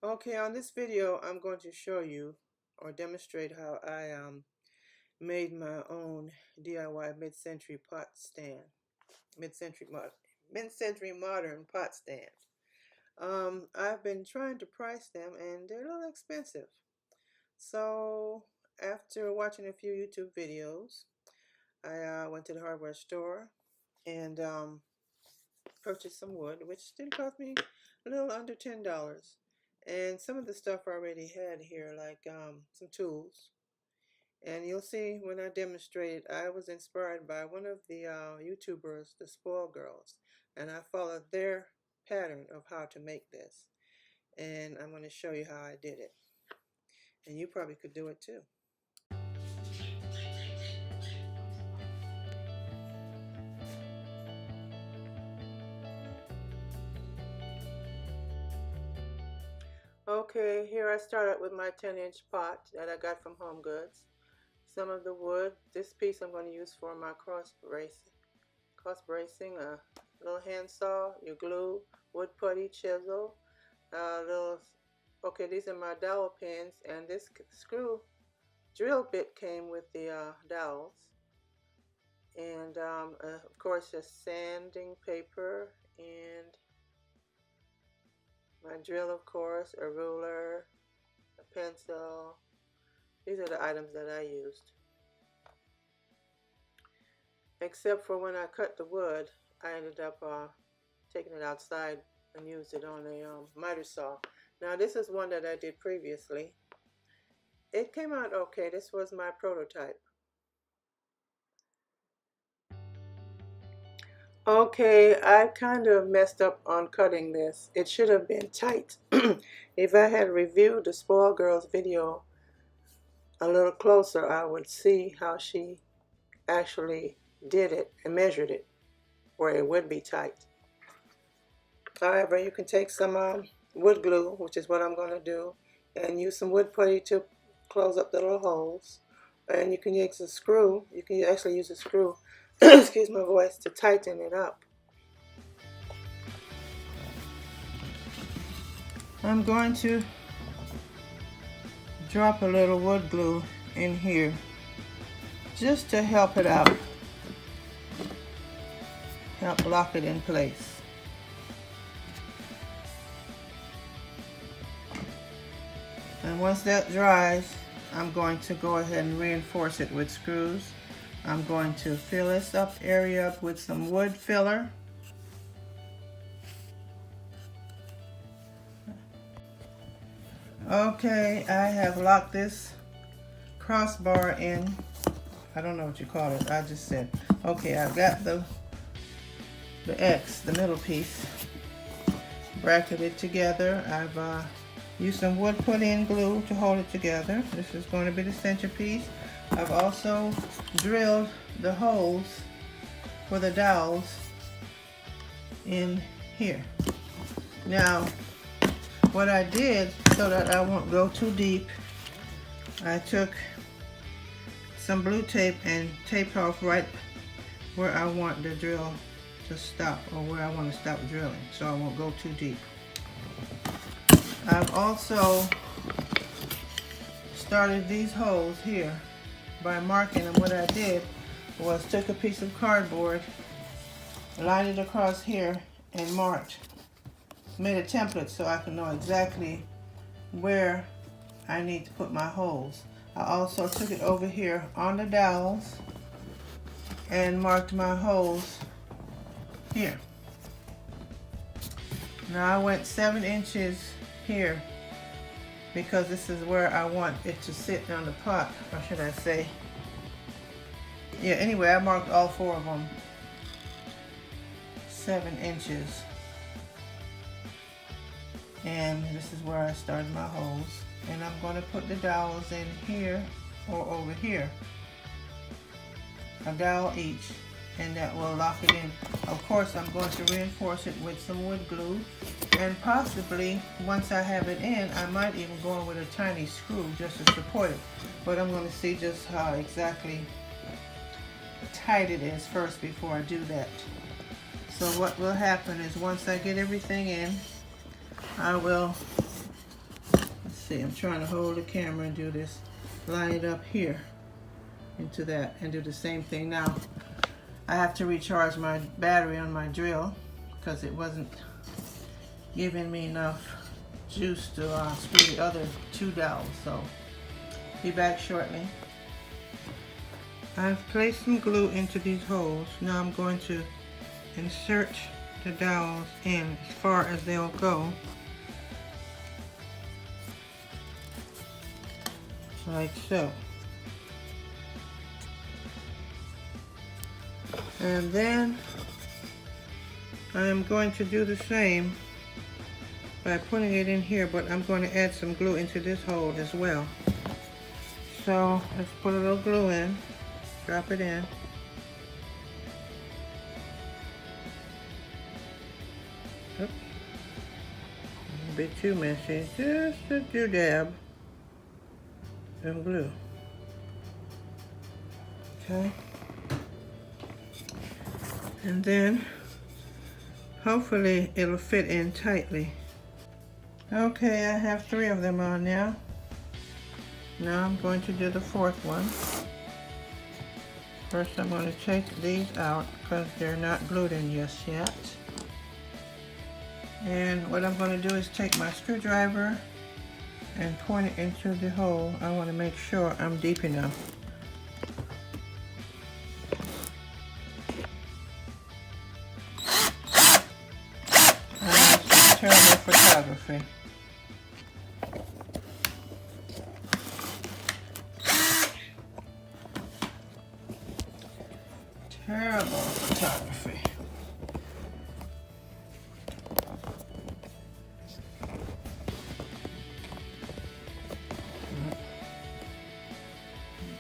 Okay, on this video I'm going to show you or demonstrate how I made my own DIY mid-century pot stand, mid-century modern pot stand. I've been trying to price them and they're a little expensive. So after watching a few YouTube videos, I went to the hardware store and purchased some wood, which did cost me a little under $10. And some of the stuff I already had here, like some tools. And you'll see when I demonstrate, I was inspired by one of the YouTubers, the SorryGirls, and I followed their pattern of how to make this. And I'm going to show you how I did it. And you probably could do it too. Okay, here I started with my 10-inch pot that I got from HomeGoods. Some of the wood, this piece I'm going to use for my cross bracing, a little handsaw, your glue, wood putty, chisel, okay, these are my dowel pins, and this screw drill bit came with the dowels, and of course just sanding paper, and my drill, of course, a ruler, a pencil. These are the items that I used. Except for when I cut the wood, I ended up taking it outside and used it on a miter saw. Now this is one that I did previously. It came out okay. This was my prototype. Okay, I kind of messed up on cutting this. It should have been tight. If I had reviewed the SorryGirls video a little closer, I would see how she actually did it and measured it where it would be tight. However, you can take some wood glue, which is what I'm going to do, and use some wood putty to close up the little holes. And you can use a screw. You can actually use a screw, excuse my voice, to tighten it up. I'm going to drop a little wood glue in here just to help it out, help lock it in place. And once that dries, I'm going to go ahead and reinforce it with screws. I'm going to fill this area up with some wood filler. Okay, I have locked this crossbar in. I don't know what you call it. I just said, okay, I've got the X, the middle piece, bracketed together. I've used some wood put-in glue to hold it together. This is going to be the centerpiece. I've also drilled the holes for the dowels in here. Now, what I did, so that I won't go too deep, I took some blue tape and taped off right where I want the drill to stop, or where I want to stop drilling, so I won't go too deep. I've also started these holes here by marking them. What I did was took a piece of cardboard, lined it across here, and marked. Made a template so I can know exactly where I need to put my holes. I also took it over here on the dowels and marked my holes here. Now I went 7 inches here because this is where I want it to sit on the pot, or should I say, yeah, anyway, I marked all 4 of them 7 inches. And this is where I started my holes. And I'm going to put the dowels in here or over here. A dowel each, and that will lock it in. Of course, I'm going to reinforce it with some wood glue. And possibly, once I have it in, I might even go in with a tiny screw just to support it. But I'm going to see just how exactly tight it is first before I do that. So what will happen is once I get everything in, I will see, I'm trying to hold the camera and do this, line it up here into that and do the same thing. Now I have to recharge my battery on my drill because it wasn't giving me enough juice to screw the other two dowels, so be back shortly. I've placed some glue into these holes. Now I'm going to insert the dowels in as far as they'll go, like so. And then I am going to do the same by putting it in here, but I'm going to add some glue into this hole as well. So let's put a little glue in, drop it in. Oops. A bit too messy, just a doodab of glue. Okay. And then hopefully it'll fit in tightly. Okay, I have 3 of them on now. Now I'm going to do the 4th one. First I'm going to take these out because they're not glued in just yet. And what I'm going to do is take my screwdriver and point it into the hole. I want to make sure I'm deep enough. Terrible photography. Terrible photography.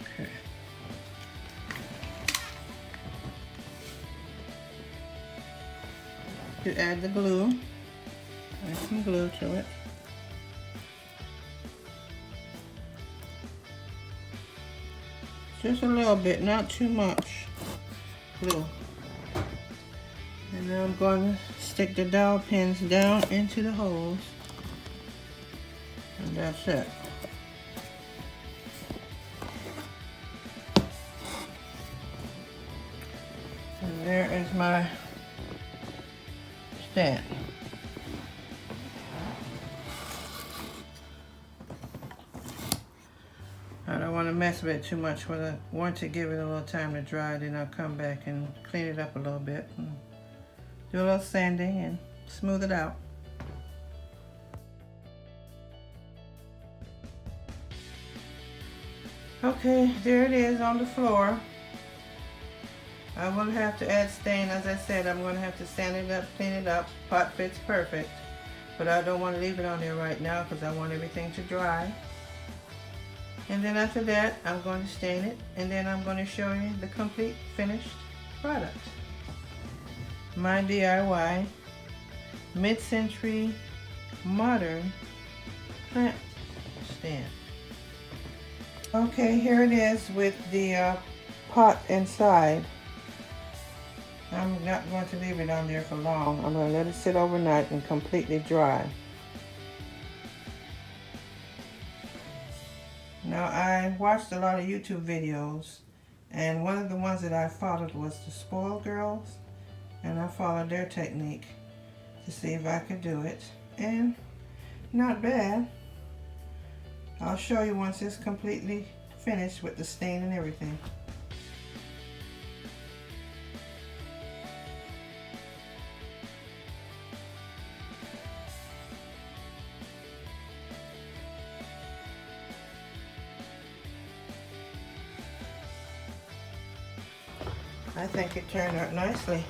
Okay. To add the glue. Add some glue to it. Just a little bit, not too much glue. And now I'm going to stick the dowel pins down into the holes. And that's it. And there is my stand. I don't want to mess with it too much. But I want to give it a little time to dry, then I'll come back and clean it up a little bit and do a little sanding and smooth it out. Okay, there it is on the floor. I will have to add stain. As I said, I'm going to have to sand it up, clean it up. Pot fits perfect, but I don't want to leave it on there right now because I want everything to dry. And then after that, I'm going to stain it, and then I'm going to show you the complete finished product. My DIY mid-century modern plant stand. Okay, here it is with the pot inside. I'm not going to leave it on there for long. I'm going to let it sit overnight and completely dry. Now, I watched a lot of YouTube videos, and one of the ones that I followed was the SorryGirls, and I followed their technique to see if I could do it, and not bad. I'll show you once it's completely finished with the stain and everything. I think it turned out nicely.